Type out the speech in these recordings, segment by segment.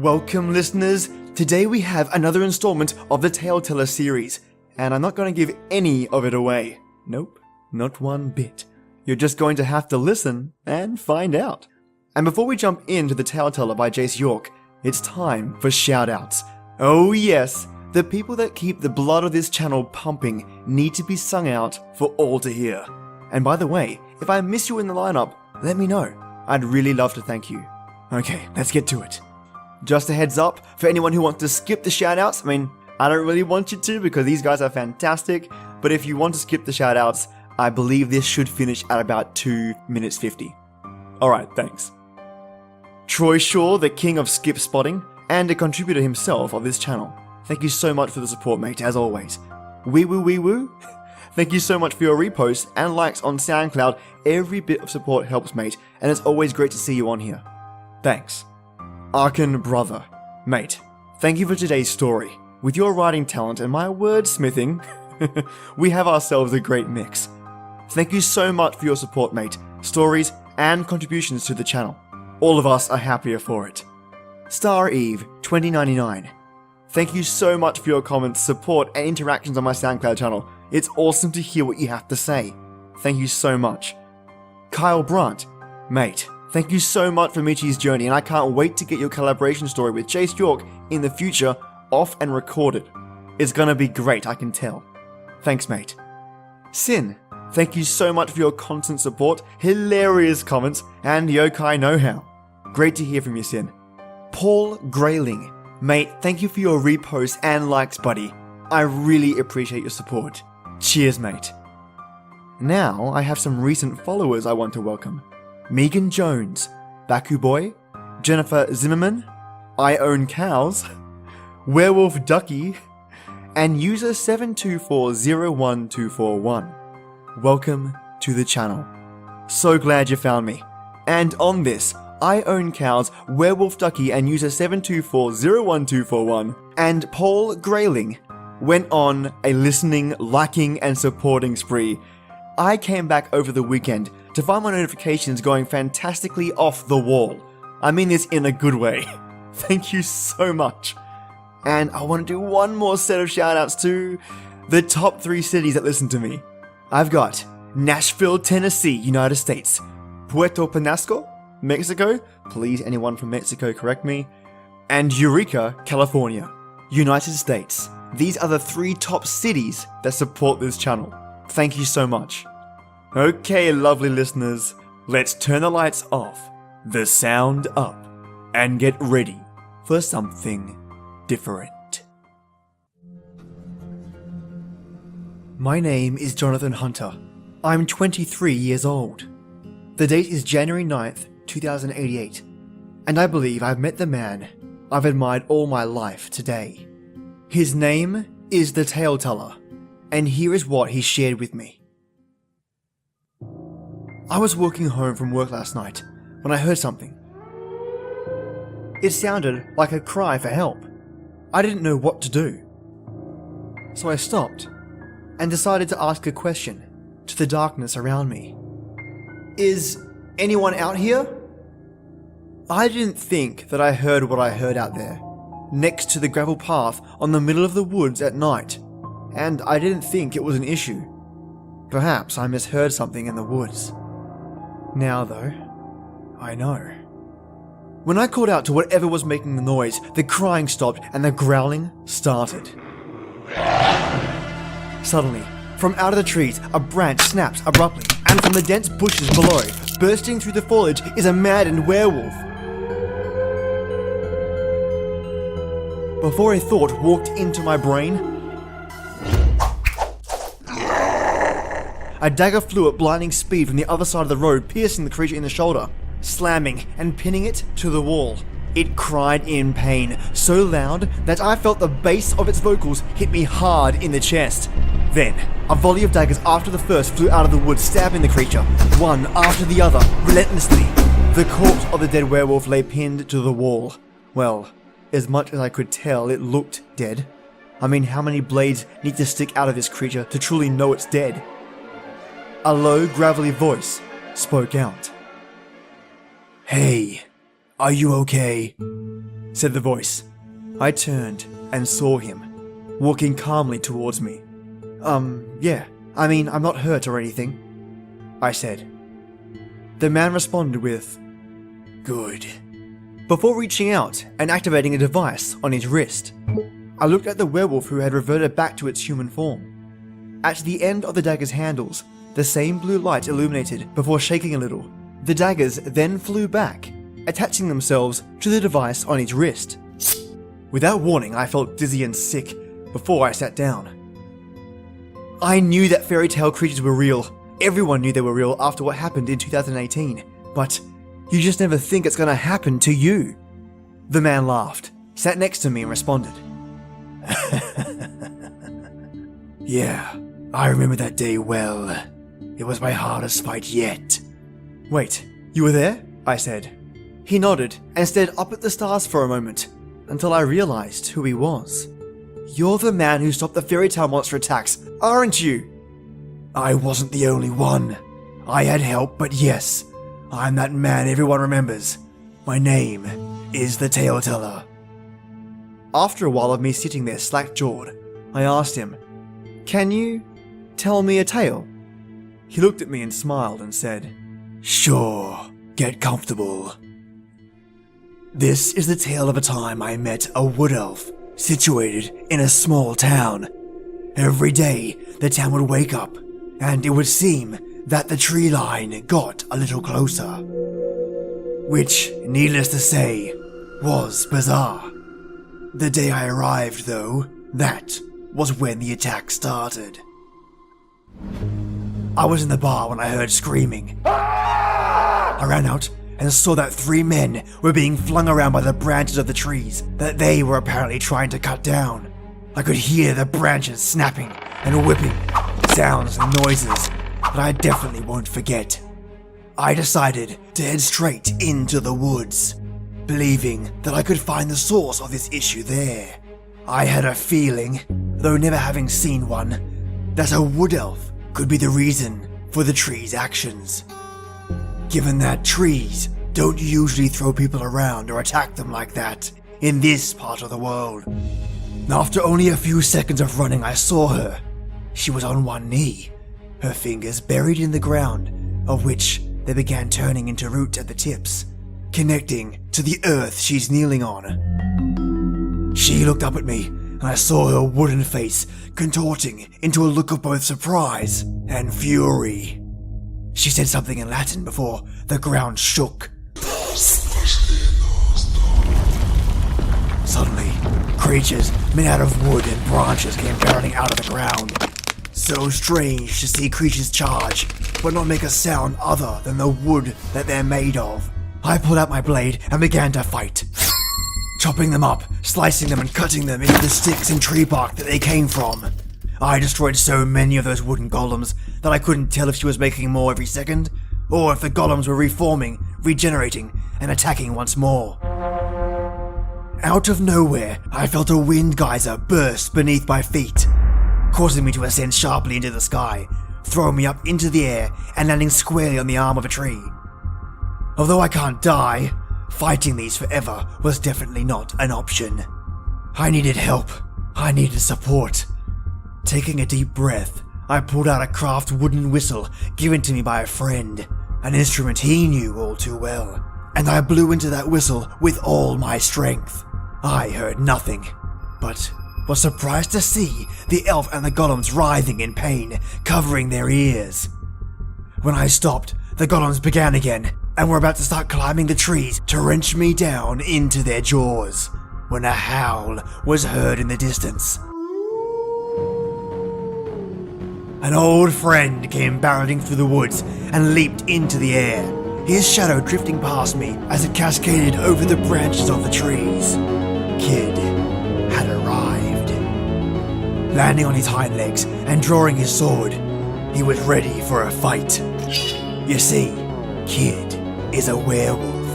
Welcome listeners, today we have another installment of the Tale Teller series, and I'm not going to give any of it away. Nope, not one bit. You're just going to have to listen and find out. And before we jump into the Tale Teller by Jayce York, it's time for shoutouts. Oh yes, the people that keep the blood of this channel pumping need to be sung out for all to hear. And by the way, if I miss you in the lineup, let me know. I'd really love to thank you. Okay, let's get to it. Just a heads up, for anyone who wants to skip the shoutouts, I don't really want you to because these guys are fantastic, but if you want to skip the shoutouts, I believe this should finish at about 2 minutes 50. Alright, thanks. Troy Shaw, the king of skip spotting, and a contributor himself of this channel. Thank you so much for the support, mate, as always. Wee woo. Thank you so much for your reposts and likes on SoundCloud. Every bit of support helps, mate, and it's always great to see you on here. Thanks. Arkan Brother. Mate, thank you for today's story. With your writing talent and my wordsmithing, we have ourselves a great mix. Thank you so much for your support, mate, stories, and contributions to the channel. All of us are happier for it. Star Eve 2099. Thank you so much for your comments, support, and interactions on my SoundCloud channel. It's awesome to hear what you have to say. Thank you so much. Kyle Brunt. Mate, thank you so much for Michi's journey, and I can't wait to get your collaboration story with Jayce York in the future off and recorded. It's gonna be great, I can tell. Thanks, mate. Sin, thank you so much for your constant support, hilarious comments, and yokai know-how. Great to hear from you, Sin. Paul Grayling. Mate, thank you for your reposts and likes, buddy. I really appreciate your support. Cheers, mate. Now, I have some recent followers I want to welcome. Megan Jones, Baku Boy, Jennifer Zimmerman, I Own Cows, Werewolf Ducky, and user 7240121. Welcome to the channel. So glad you found me. And on this, I Own Cows, Werewolf Ducky, and user 7240121, and Paul Grayling went on a listening, liking, and supporting spree. I came back over the weekend to find my notifications going fantastically off the wall. I mean this in a good way. Thank you so much. And I want to do one more set of shoutouts to the top 3 cities that listen to me. I've got Nashville, Tennessee, United States, Puerto Penasco, Mexico, please anyone from Mexico correct me, and Eureka, California, United States. These are the 3 top cities that support this channel. Thank you so much. Okay, lovely listeners, let's turn the lights off, the sound up, and get ready for something different. My name is Jonathan Hunter. I'm 23 years old. The date is January 9th, 2088, and I believe I've met the man I've admired all my life today. His name is the Tale Teller, and here is what he shared with me. I was walking home from work last night when I heard something. It sounded like a cry for help. I didn't know what to do. So I stopped and decided to ask a question to the darkness around me. Is anyone out here? I didn't think that I heard what I heard out there, next to the gravel path on the middle of the woods at night, and I didn't think it was an issue. Perhaps I misheard something in the woods. Now though, I know. When I called out to whatever was making the noise, the crying stopped and the growling started. Suddenly, from out of the trees, a branch snaps abruptly, and from the dense bushes below, bursting through the foliage, is a maddened werewolf. Before a thought walked into my brain, a dagger flew at blinding speed from the other side of the road, piercing the creature in the shoulder, slamming and pinning it to the wall. It cried in pain, so loud that I felt the bass of its vocals hit me hard in the chest. Then, a volley of daggers after the first flew out of the woods, stabbing the creature, one after the other, relentlessly. The corpse of the dead werewolf lay pinned to the wall. Well, as much as I could tell, it looked dead. I mean, how many blades need to stick out of this creature to truly know it's dead? A low, gravelly voice spoke out. "Hey, are you okay?" said the voice. I turned and saw him, walking calmly towards me. Yeah, I mean, I'm not hurt or anything, I said. The man responded with, "Good," before reaching out and activating a device on his wrist. I looked at the werewolf who had reverted back to its human form. At the end of the dagger's handles, the same blue light illuminated before shaking a little. The daggers then flew back, attaching themselves to the device on his wrist. Without warning, I felt dizzy and sick before I sat down. I knew that fairy tale creatures were real. Everyone knew they were real after what happened in 2018, but you just never think it's gonna happen to you. The man laughed, sat next to me and responded. "Yeah, I remember that day well. It was my hardest fight yet." "Wait, you were there?" I said. He nodded and stared up at the stars for a moment, until I realized who he was. "You're the man who stopped the fairy tale monster attacks, aren't you?" "I wasn't the only one. I had help, but yes, I'm that man everyone remembers. My name is the Tale Teller." After a while of me sitting there slack-jawed, I asked him, "Can you tell me a tale?" He looked at me and smiled and said, "Sure, get comfortable. This is the tale of a time I met a wood elf situated in a small town. Every day, the town would wake up, and it would seem that the tree line got a little closer. Which, needless to say, was bizarre. The day I arrived, though, that was when the attack started. I was in the bar when I heard screaming. I ran out and saw that 3 men were being flung around by the branches of the trees that they were apparently trying to cut down. I could hear the branches snapping and whipping, sounds and noises that I definitely won't forget. I decided to head straight into the woods, believing that I could find the source of this issue there. I had a feeling, though never having seen one, that a wood elf could be the reason for the tree's actions. Given that trees don't usually throw people around or attack them like that in this part of the world. After only a few seconds of running, I saw her. She was on one knee, her fingers buried in the ground, of which they began turning into roots at the tips, connecting to the earth she's kneeling on. She looked up at me, and I saw her wooden face contorting into a look of both surprise and fury. She said something in Latin before the ground shook. Suddenly, creatures made out of wood and branches came barreling out of the ground. So strange to see creatures charge, but not make a sound other than the wood that they're made of. I pulled out my blade and began to fight, chopping them up, slicing them and cutting them into the sticks and tree bark that they came from. I destroyed so many of those wooden golems that I couldn't tell if she was making more every second, or if the golems were reforming, regenerating, and attacking once more. Out of nowhere, I felt a wind geyser burst beneath my feet, causing me to ascend sharply into the sky, throwing me up into the air and landing squarely on the arm of a tree. Although I can't die, fighting these forever was definitely not an option. I needed help. I needed support. Taking a deep breath, I pulled out a craft wooden whistle given to me by a friend, an instrument he knew all too well, and I blew into that whistle with all my strength. I heard nothing, but was surprised to see the elf and the golems writhing in pain, covering their ears. When I stopped, the golems began again, and were about to start climbing the trees to wrench me down into their jaws, when a howl was heard in the distance. An old friend came barreling through the woods and leaped into the air, his shadow drifting past me as it cascaded over the branches of the trees. Kid had arrived. Landing on his hind legs and drawing his sword, he was ready for a fight. You see, Kid is a werewolf,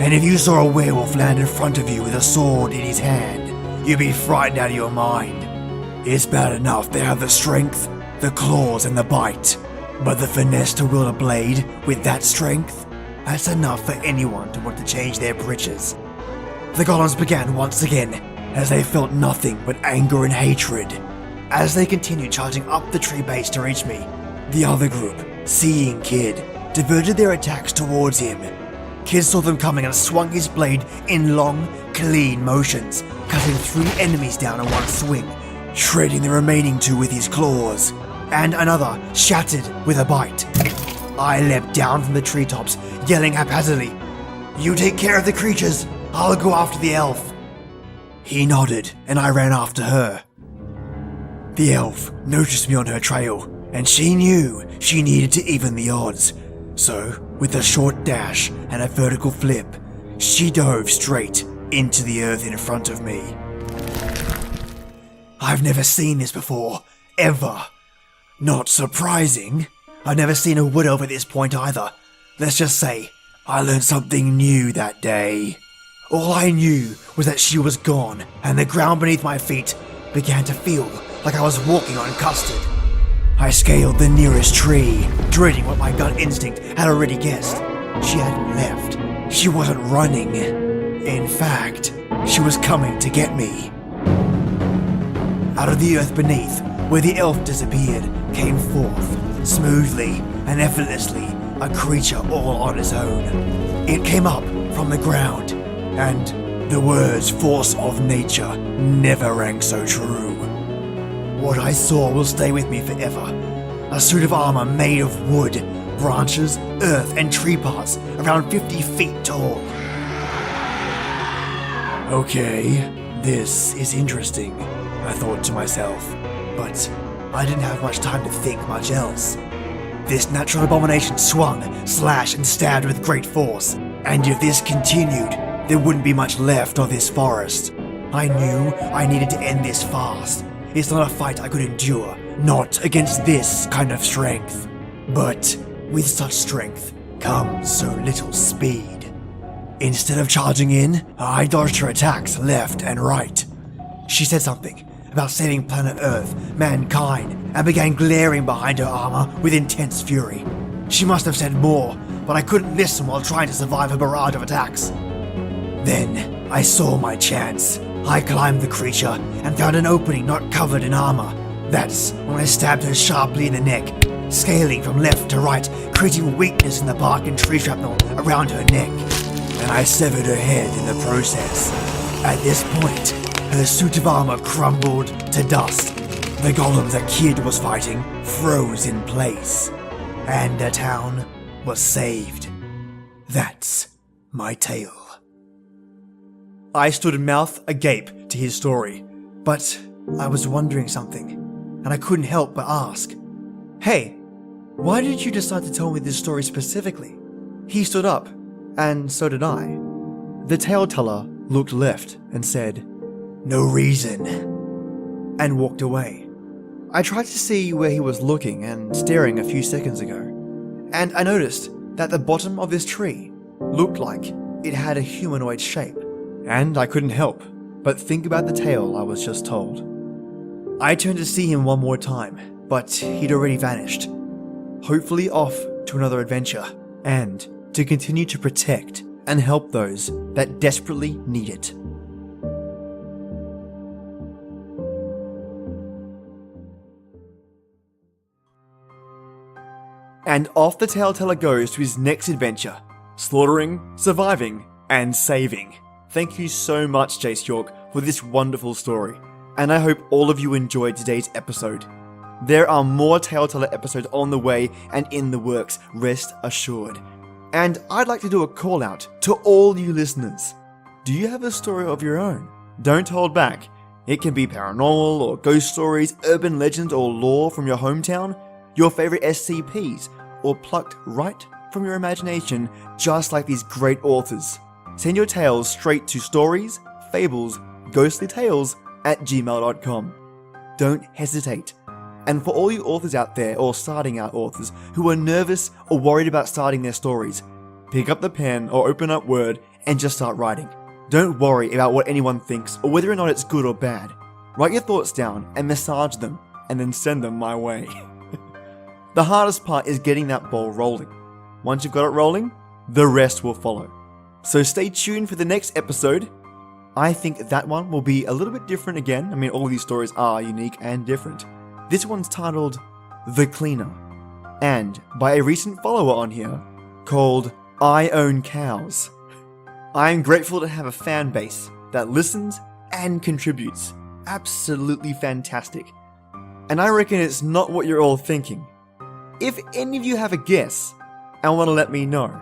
and if you saw a werewolf land in front of you with a sword in his hand, you'd be frightened out of your mind. It's bad enough they have the strength, the claws and the bite, but the finesse to wield a blade with that strength, that's enough for anyone to want to change their britches. The golems began once again, as they felt nothing but anger and hatred. As they continued charging up the tree base to reach me, the other group, seeing Kid, diverted their attacks towards him. Kid saw them coming and swung his blade in long, clean motions, cutting 3 enemies down in one swing, shredding the remaining 2 with his claws, and another shattered with a bite. I leapt down from the treetops, yelling haphazardly, "You take care of the creatures, I'll go after the elf." He nodded, and I ran after her. The elf noticed me on her trail, and she knew she needed to even the odds. So, with a short dash and a vertical flip, she dove straight into the earth in front of me. I've never seen this before, ever. Not surprising. I've never seen a wood elf at this point either. Let's just say, I learned something new that day. All I knew was that she was gone, and the ground beneath my feet began to feel like I was walking on custard. I scaled the nearest tree, dreading what my gut instinct had already guessed. She hadn't left. She wasn't running. In fact, she was coming to get me. Out of the earth beneath, where the elf disappeared, came forth, smoothly and effortlessly, a creature all on its own. It came up from the ground, and the words force of nature never rang so true. What I saw will stay with me forever. A suit of armor made of wood, branches, earth, and tree parts around 50 feet tall. Okay, this is interesting, I thought to myself, but I didn't have much time to think much else. This natural abomination swung, slashed, and stabbed with great force, and if this continued, there wouldn't be much left of this forest. I knew I needed to end this fast. It's not a fight I could endure, not against this kind of strength. But with such strength comes so little speed. Instead of charging in, I dodged her attacks left and right. She said something about saving planet Earth, mankind, and began glaring behind her armor with intense fury. She must have said more, but I couldn't listen while trying to survive her barrage of attacks. Then I saw my chance. I climbed the creature and found an opening not covered in armor. That's when I stabbed her sharply in the neck, scaling from left to right, creating weakness in the bark and tree shrapnel around her neck. And I severed her head in the process. At this point, her suit of armor crumbled to dust. The golem that Kid was fighting froze in place. And the town was saved. That's my tale. I stood mouth agape to his story, but I was wondering something, and I couldn't help but ask, "Hey, why did you decide to tell me this story specifically?" He stood up, and so did I. The tale teller looked left and said, "No reason," and walked away. I tried to see where he was looking and staring a few seconds ago, and I noticed that the bottom of this tree looked like it had a humanoid shape. And I couldn't help but think about the tale I was just told. I turned to see him one more time, but he'd already vanished, hopefully off to another adventure, and to continue to protect and help those that desperately need it. And off the tale teller goes to his next adventure, slaughtering, surviving, and saving. Thank you so much, Jayce York, for this wonderful story, and I hope all of you enjoyed today's episode. There are more Tale Teller episodes on the way and in the works, rest assured. And I'd like to do a call out to all you listeners. Do you have a story of your own? Don't hold back. It can be paranormal or ghost stories, urban legends or lore from your hometown, your favorite SCPs, or plucked right from your imagination, just like these great authors. Send your tales straight to StoriesFablesGhostlyTales at gmail.com. Don't hesitate. And for all you authors out there, or starting out authors, who are nervous or worried about starting their stories, pick up the pen or open up Word and just start writing. Don't worry about what anyone thinks or whether or not it's good or bad. Write your thoughts down and massage them, and then send them my way. The hardest part is getting that ball rolling. Once you've got it rolling, the rest will follow. So stay tuned for the next episode, I think that one will be a little bit different again. I mean, all these stories are unique and different. This one's titled The Cleaner, and by a recent follower on here called I Own Cows. I am grateful to have a fan base that listens and contributes. Absolutely fantastic. And I reckon it's not what you're all thinking. If any of you have a guess and want to let me know,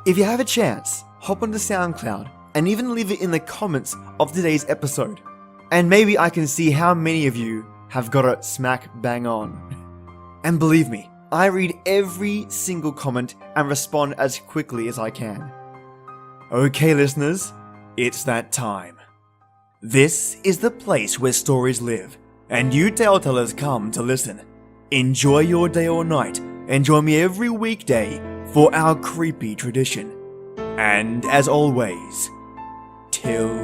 if you have a chance, hop onto SoundCloud and even leave it in the comments of today's episode. And maybe I can see how many of you have got it smack bang on. And believe me, I read every single comment and respond as quickly as I can. Okay, listeners, it's that time. This is the place where stories live, and you tale-tellers come to listen. Enjoy your day or night, and join me every weekday for our creepy tradition. And as always, till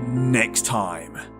next time.